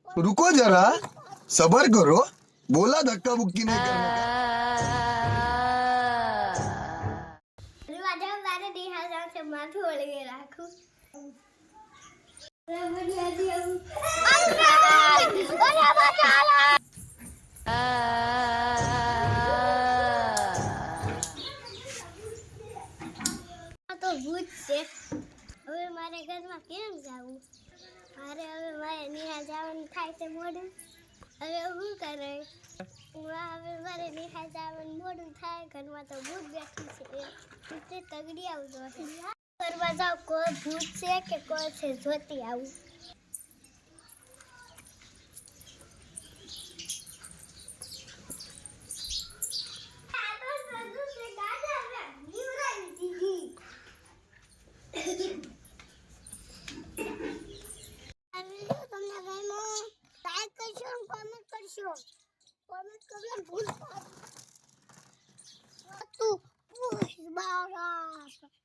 रुको जरा सबर करो बोला धक्का मुक्की नहीं करने का મારે નિહાળ સાથે માથું વળગે રાખું તો ભૂત છે હવે મારે ઘરમાં કેમ જાવું મારે હવે મારે નિહાળ જવાનું થાય છે મોડું હવે શું કરે હવે મારે નિહાળ જવાનું મોડું થાય ઘરમાં તો ભૂત બેઠું છે તે તગડી આવતો હશે કરવા જાવ કોઈ ભૂત છે કે કોઈ છે જોતી આવું કોમેન્ટ કરજો ભૂલ તું બારા